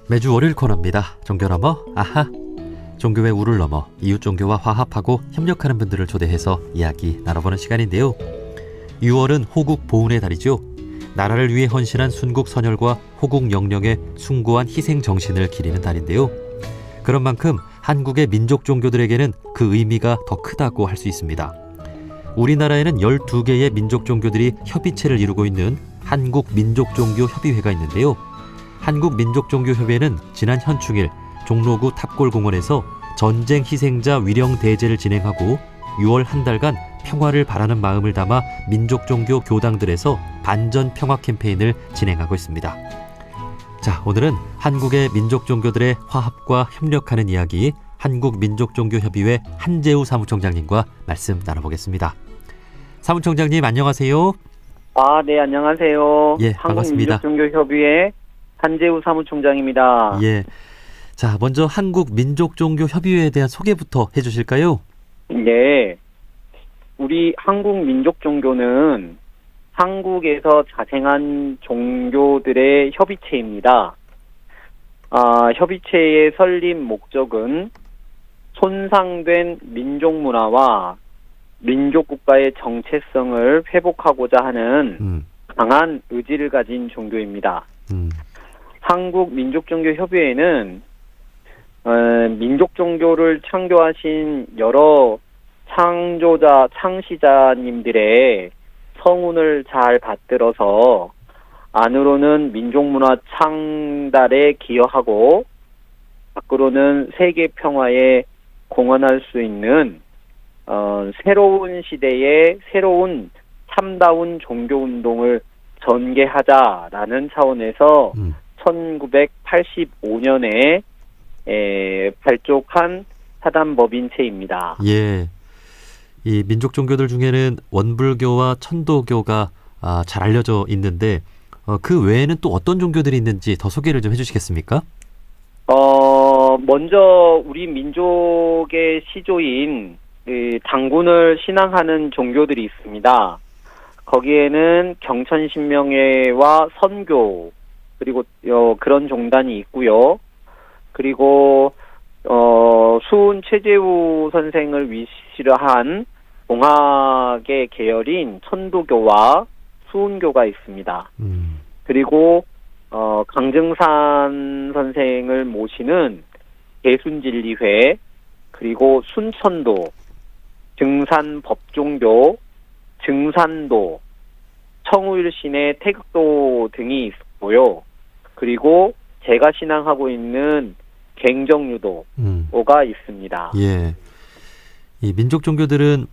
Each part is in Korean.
매주 월요일 코너입니다. 종교 넘어 아하. 종교의 우를 넘어 이웃 종교와 화합하고 협력하는 분들을 초대해서 이야기 나눠보는 시간인데요. 6월은 호국 보훈의 달이죠. 나라를 위해 헌신한 순국 선열과 호국 영령의 숭고한 희생 정신을 기리는 달인데요. 그런 만큼 한국의 민족 종교들에게는 그 의미가 더 크다고 할 수 있습니다. 우리나라에는 12개의 민족 종교들이 협의체를 이루고 있는 한국민족종교협의회가 있는데요. 한국민족종교협의회는 지난 현충일 종로구 탑골공원에서 전쟁 희생자 위령 대제를 진행하고 6월 한 달간 평화를 바라는 마음을 담아 민족종교 교당들에서 반전 평화 캠페인을 진행하고 있습니다. 자, 오늘은 한국의 민족종교들의 화합과 협력하는 이야기 한국민족종교협의회 한재우 사무총장님과 말씀 나눠보겠습니다. 사무총장님 안녕하세요. 네, 안녕하세요. 예, 반갑습니다. 한국민족종교협의회 한재우 사무총장입니다. 예. 자, 먼저 한국민족종교협의회에 대한 소개부터 해주실까요? 네. 우리 한국민족종교는 한국에서 자생한 종교들의 협의체입니다. 협의체의 설립 목적은 손상된 민족문화와 민족국가의 정체성을 회복하고자 하는 강한 의지를 가진 종교입니다. 한국민족종교협의회는 민족종교를 창조하신 여러 창시자님들의 성운을 잘 받들어서 안으로는 민족문화 창달에 기여하고 밖으로는 세계 평화에 공헌할 수 있는 새로운 시대의 새로운 참다운 종교운동을 전개하자라는 차원에서 1985년에 발족한 사단법인체입니다. 예, 이 민족 종교들 중에는 원불교와 천도교가 잘 알려져 있는데 그 외에는 또 어떤 종교들이 있는지 더 소개를 좀 해주시겠습니까? 먼저 우리 민족의 시조인 당군을 신앙하는 종교들이 있습니다. 거기에는 경천신명회와 선교 그리고 그런 종단이 있고요. 그리고 수훈 최재우 선생을 위시로 한 동학의 계열인 천도교와 수훈교가 있습니다. 그리고 강증산 선생을 모시는 대순진리회, 그리고 순천도, 증산법종교, 증산도, 청우일신의 태극도 등이 있고요. 그리고 제가 신앙하고 있는 갱정유도가 있습니다. 예, 이 민족 종교들은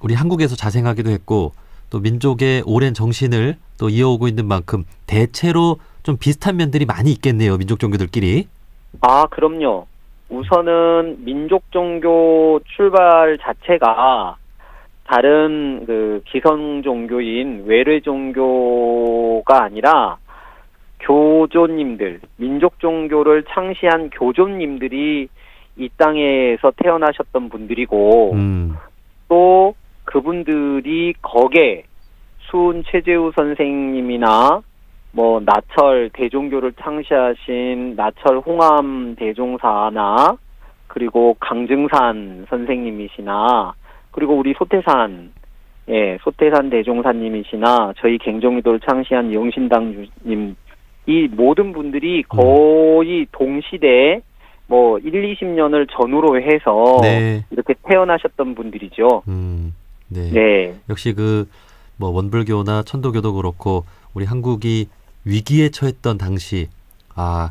우리 한국에서 자생하기도 했고 또 민족의 오랜 정신을 또 이어오고 있는 만큼 대체로 좀 비슷한 면들이 많이 있겠네요. 민족 종교들끼리. 그럼요. 우선은 민족 종교 출발 자체가 다른 기성 종교인 외래 종교가 아니라 교조님들, 민족 종교를 창시한 교조님들이 이 땅에서 태어나셨던 분들이고 또 그분들이 거기에 수훈 최재우 선생님이나 나철 대종교를 창시하신 나철 홍암 대종사나 그리고 강증산 선생님이시나 그리고 우리 소태산 대종사님이시나 저희 갱정유도를 창시한 영신당님 이 모든 분들이 거의 동시대에 1-20년을 전후로 해서 이렇게 태어나셨던 분들이죠. 네. 역시 원불교나 천도교도 그렇고 우리 한국이 위기에 처했던 당시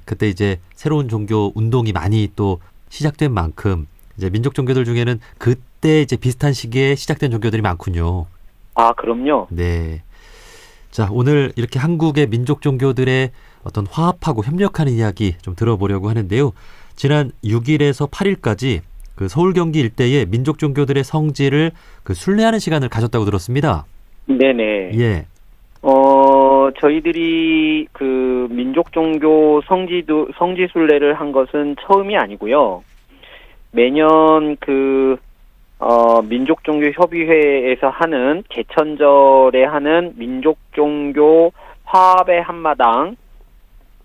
그때 이제 새로운 종교 운동이 많이 또 시작된 만큼 이제 민족 종교들 중에는 그때 이제 비슷한 시기에 시작된 종교들이 많군요. 그럼요. 네. 자, 오늘 이렇게 한국의 민족 종교들의 어떤 화합하고 협력하는 이야기 좀 들어보려고 하는데요. 지난 6일에서 8일까지 서울 경기 일대의 민족 종교들의 성지를 순례하는 시간을 가졌다고 들었습니다. 네네. 예. 저희들이 민족 종교 성지 순례를 한 것은 처음이 아니고요. 매년 민족종교협의회에서 하는 개천절에 하는 민족종교 화합의 한마당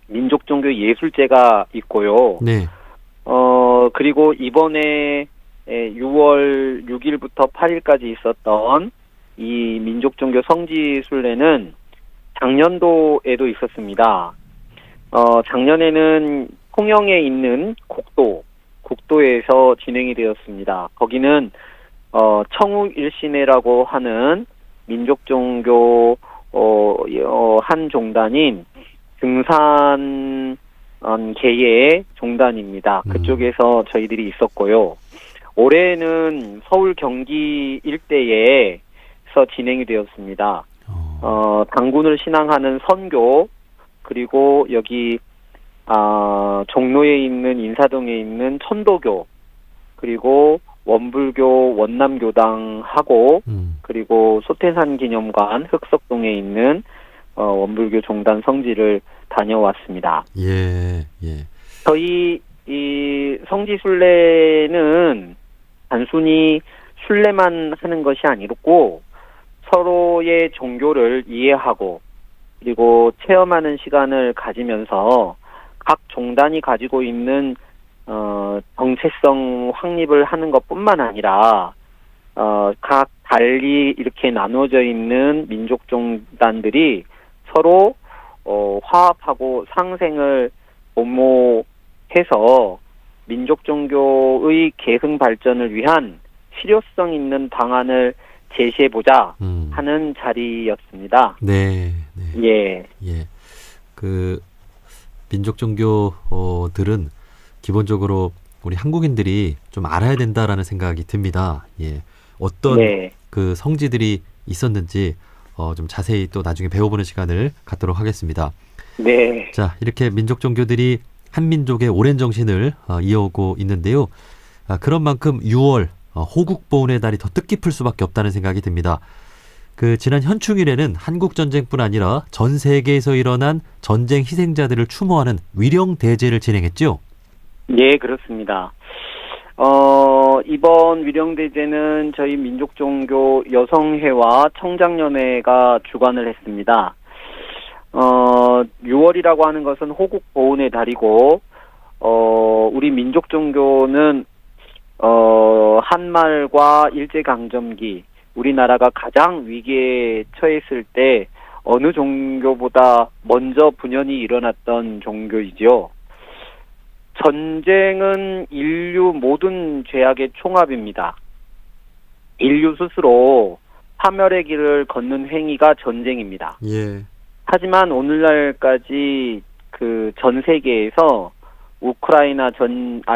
민족종교 예술제가 있고요. 네. 그리고 이번에 6월 6일부터 8일까지 있었던 이 민족종교 성지순례는 작년도에도 있었습니다. 작년에는 통영에 있는 국도에서 진행이 되었습니다. 거기는 청우일신회라고 하는 민족종교 한 종단인 등산계의 종단입니다. 그쪽에서 저희들이 있었고요. 올해는 서울 경기 일대에서 진행이 되었습니다. 당군을 신앙하는 선교, 그리고 여기 종로에 있는 인사동에 있는 천도교, 그리고 원불교 원남교당하고 그리고 소태산 기념관 흑석동에 있는 원불교 종단 성지를 다녀왔습니다. 예. 저희 이 성지순례는 단순히 순례만 하는 것이 아니고 서로의 종교를 이해하고 그리고 체험하는 시간을 가지면서 각 종단이 가지고 있는 정체성 확립을 하는 것뿐만 아니라 각 달리 이렇게 나눠져 있는 민족 종단들이 서로 화합하고 상생을 도모해서 민족 종교의 계승 발전을 위한 실효성 있는 방안을 제시해보자 하는 자리였습니다. 네. 예. 그 민족 종교들은 기본적으로 우리 한국인들이 좀 알아야 된다라는 생각이 듭니다. 예. 어떤 그 성지들이 있었는지 좀 자세히 또 나중에 배워보는 시간을 갖도록 하겠습니다. 네. 자, 이렇게 민족 종교들이 한 민족의 오랜 정신을 이어오고 있는데요. 그런 만큼 6월 호국보훈의 달이 더 뜻깊을 수밖에 없다는 생각이 듭니다. 그 지난 현충일에는 한국 전쟁뿐 아니라 전 세계에서 일어난 전쟁 희생자들을 추모하는 위령 대제를 진행했죠. 예, 그렇습니다. 이번 위령 대제는 저희 민족종교 여성회와 청장년회가 주관을 했습니다. 6월이라고 하는 것은 호국보훈의 달이고, 우리 민족종교는 한말과 일제강점기, 우리나라가 가장 위기에 처했을 때 어느 종교보다 먼저 분연이 일어났던 종교이지요. 전쟁은 인류 모든 죄악의 총합입니다. 인류 스스로 파멸의 길을 걷는 행위가 전쟁입니다. 예. 하지만 오늘날까지 그 전 세계에서 우크라이나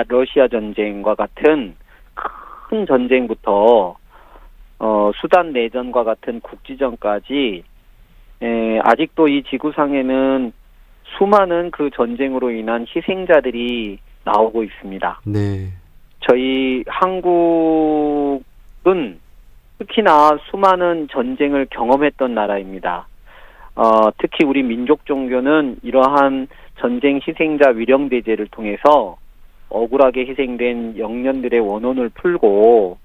러시아 전쟁과 같은 큰 전쟁부터 수단 내전과 같은 국지전까지 아직도 이 지구상에는 수많은 그 전쟁으로 인한 희생자들이 나오고 있습니다. 네. 저희 한국은 특히나 수많은 전쟁을 경험했던 나라입니다. 특히 우리 민족 종교는 이러한 전쟁 희생자 위령대제를 통해서 억울하게 희생된 영년들의 원혼을 풀고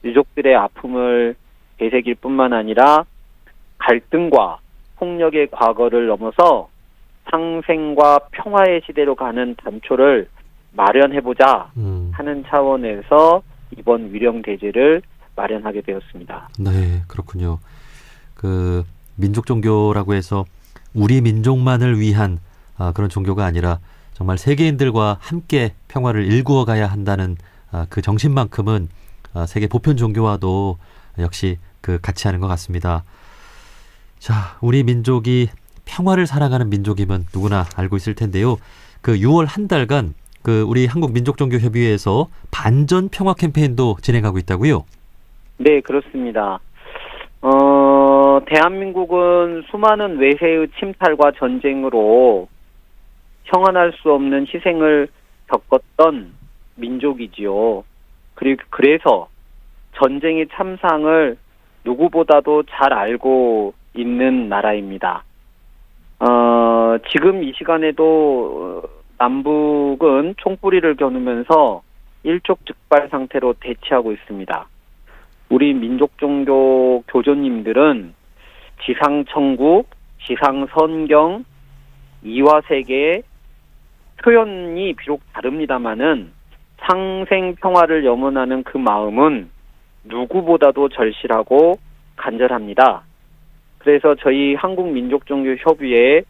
유족들의 아픔을 되새길 뿐만 아니라 갈등과 폭력의 과거를 넘어서 상생과 평화의 시대로 가는 단초를 마련해보자 하는 차원에서 이번 위령대제를 마련하게 되었습니다. 네, 그렇군요. 그 민족 종교라고 해서 우리 민족만을 위한 그런 종교가 아니라 정말 세계인들과 함께 평화를 일구어 가야 한다는 그 정신만큼은 세계 보편 종교와도 역시 그 같이 하는 것 같습니다. 자, 우리 민족이 평화를 사랑하는 민족임은 누구나 알고 있을 텐데요. 그 6월 한 달간 그 우리 한국민족종교협의회에서 반전 평화 캠페인도 진행하고 있다고요? 네, 그렇습니다. 대한민국은 수많은 외세의 침탈과 전쟁으로 형언할 수 없는 희생을 겪었던 민족이지요. 그래서 전쟁의 참상을 누구보다도 잘 알고 있는 나라입니다. 지금 이 시간에도 남북은 총뿌리를 겨누면서 일촉즉발 상태로 대치하고 있습니다. 우리 민족종교 교조님들은 지상천국, 지상선경, 이화세계 표현이 비록 다릅니다마는 상생평화를 염원하는 그 마음은 누구보다도 절실하고 간절합니다. 그래서 저희 한국민족종교협의회는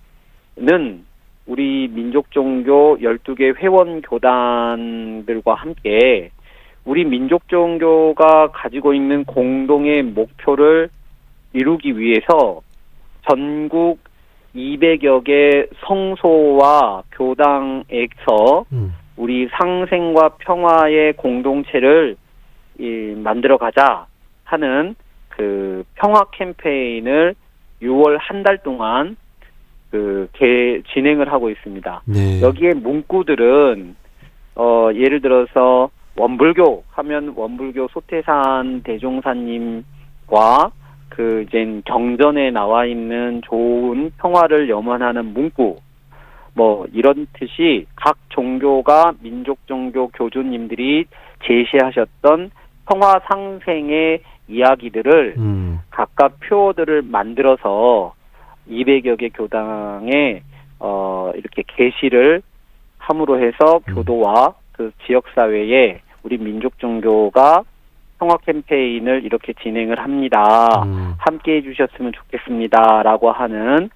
우리 민족종교 12개 회원교단들과 함께 우리 민족종교가 가지고 있는 공동의 목표를 이루기 위해서 전국 200여 개 성소와 교당에서 우리 상생과 평화의 공동체를 만들어가자 하는 그 평화 캠페인을 6월 한 달 동안 진행을 하고 있습니다. 네. 여기에 문구들은 예를 들어서 원불교 하면 원불교 소태산 대종사님과 이제 경전에 나와 있는 좋은 평화를 염원하는 문구, 이런 뜻이 각 종교가 민족종교 교주님들이 제시하셨던 평화 상생의 이야기들을 각각 표어들을 만들어서 200여 개 교당에 이렇게 게시를 함으로 해서 교도와 그 지역사회에 우리 민족종교가 평화 캠페인을 이렇게 진행을 합니다. 함께 해주셨으면 좋겠습니다라고 하는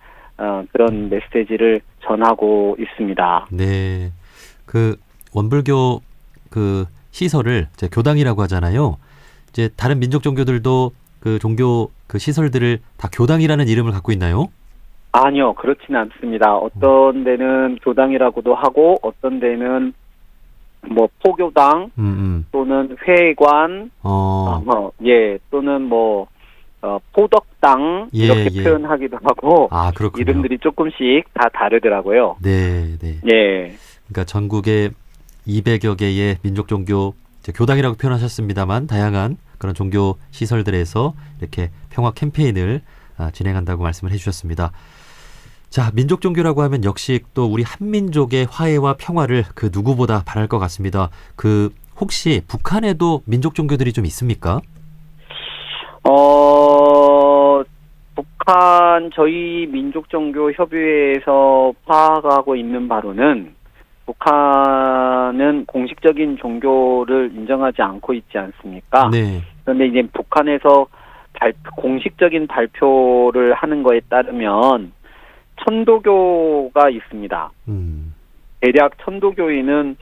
그런 메시지를 전하고 있습니다. 네, 그 원불교 그 시설을 이제 교당이라고 하잖아요. 이제 다른 민족 종교들도 그 종교 그 시설들을 다 교당이라는 이름을 갖고 있나요? 아니요, 그렇지는 않습니다. 어떤 데는 교당이라고도 하고 어떤 데는 포교당 또는 회관 또는 포덕당 이렇게 표현하기도 하고 그렇군요. 이름들이 조금씩 다 다르더라고요. 네. 예. 그러니까 전국에 200여 개의 민족 종교 교당이라고 표현하셨습니다만 다양한 그런 종교 시설들에서 이렇게 평화 캠페인을 진행한다고 말씀을 해주셨습니다. 자, 민족 종교라고 하면 역시 또 우리 한민족의 화해와 평화를 그 누구보다 바랄 것 같습니다. 혹시 북한에도 민족 종교들이 좀 있습니까? 북한 저희 민족종교협의회에서 파악하고 있는 바로는 북한은 공식적인 종교를 인정하지 않고 있지 않습니까? 네. 그런데 이제 북한에서 공식적인 발표를 하는 거에 따르면 천도교가 있습니다. 대략 천도교인은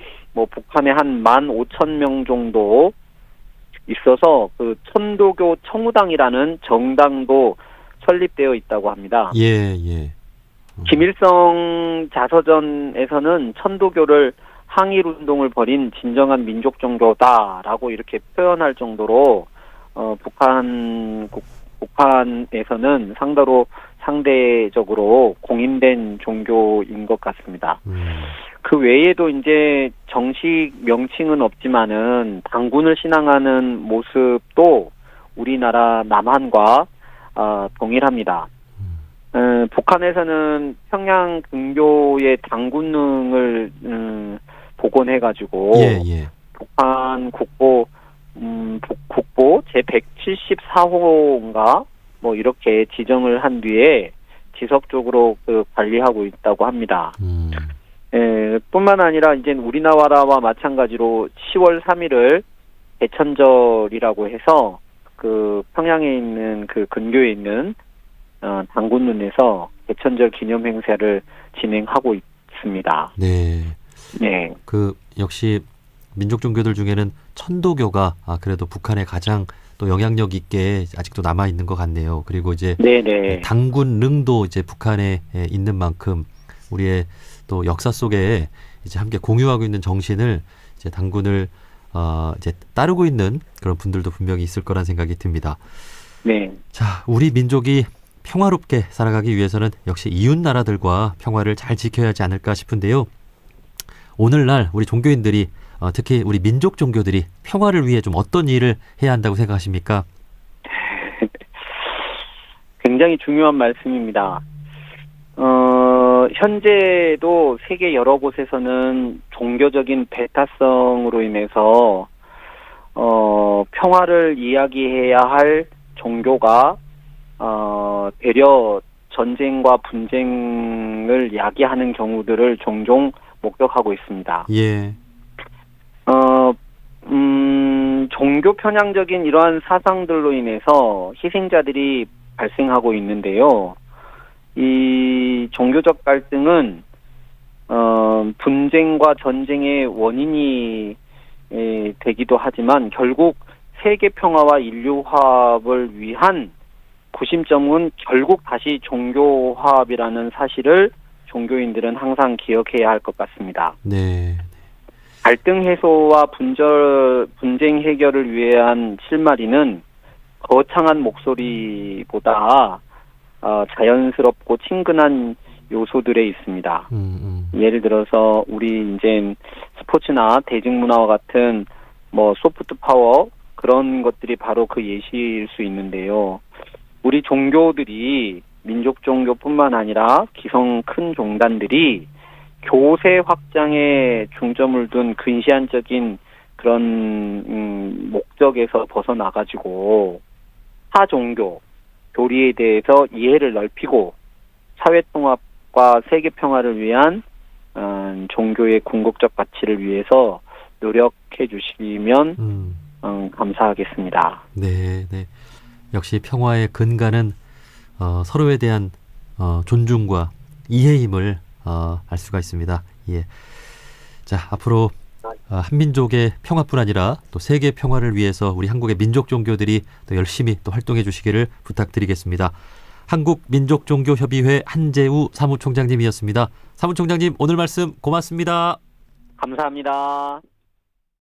북한에 한 15,000명 정도 있어서 그 천도교 청우당이라는 정당도 설립되어 있다고 합니다. 예. 김일성 자서전에서는 천도교를 항일 운동을 벌인 진정한 민족 종교다라고 이렇게 표현할 정도로 북한에서는 상대적으로 공인된 종교인 것 같습니다. 그 외에도 이제 정식 명칭은 없지만은 당군을 신앙하는 모습도 우리나라 남한과 동일합니다. 북한에서는 평양 근교의 당군릉을 복원해가지고 북한 국보 제174호인가 이렇게 지정을 한 뒤에 지속적으로 관리하고 있다고 합니다. 뿐만 아니라 이제 우리나라와 마찬가지로 10월 3일을 대천절이라고 해서 그 평양에 있는 그 근교에 있는 당군릉에서 대천절 기념 행사를 진행하고 있습니다. 네. 네. 역시 민족 종교들 중에는 천도교가 그래도 북한에 가장 또 영향력 있게 아직도 남아 있는 것 같네요. 그리고 이제 당군릉도 이제 북한에 있는 만큼 우리의 또 역사 속에 이제 함께 공유하고 있는 정신을 이제 당군을 이제 따르고 있는 그런 분들도 분명히 있을 거란 생각이 듭니다. 네. 자, 우리 민족이 평화롭게 살아가기 위해서는 역시 이웃 나라들과 평화를 잘 지켜야 하지 않을까 싶은데요. 오늘날 우리 종교인들이 특히 우리 민족 종교들이 평화를 위해 좀 어떤 일을 해야 한다고 생각하십니까? 굉장히 중요한 말씀입니다. 현재도 세계 여러 곳에서는 종교적인 배타성으로 인해서 평화를 이야기해야 할 종교가 되려 전쟁과 분쟁을 야기하는 경우들을 종종 목격하고 있습니다. 예. 종교 편향적인 이러한 사상들로 인해서 희생자들이 발생하고 있는데요. 이 종교적 갈등은 분쟁과 전쟁의 원인이 되기도 하지만 결국 세계 평화와 인류 화합을 위한 구심점은 결국 다시 종교 화합이라는 사실을 종교인들은 항상 기억해야 할 것 같습니다. 네. 갈등 해소와 분쟁 해결을 위한 실마리는 거창한 목소리보다 자연스럽고 친근한 요소들에 있습니다. 예를 들어서 우리 이제 스포츠나 대중문화와 같은 뭐 소프트 파워 그런 것들이 바로 그 예시일 수 있는데요. 우리 종교들이 민족 종교뿐만 아니라 기성 큰 종단들이 교세 확장에 중점을 둔 근시안적인 그런 목적에서 벗어나가지고 타 종교, 교리에 대해서 이해를 넓히고 사회통합과 세계평화를 위한 종교의 궁극적 가치를 위해서 노력해 주시면 감사하겠습니다. 네, 네. 역시 평화의 근간은 서로에 대한 존중과 이해임을 알 수가 있습니다. 예. 자, 앞으로 한민족의 평화뿐 아니라 또 세계 평화를 위해서 우리 한국의 민족 종교들이 또 열심히 또 활동해 주시기를 부탁드리겠습니다. 한국민족종교협의회 한재우 사무총장님이었습니다. 사무총장님, 오늘 말씀 고맙습니다. 감사합니다.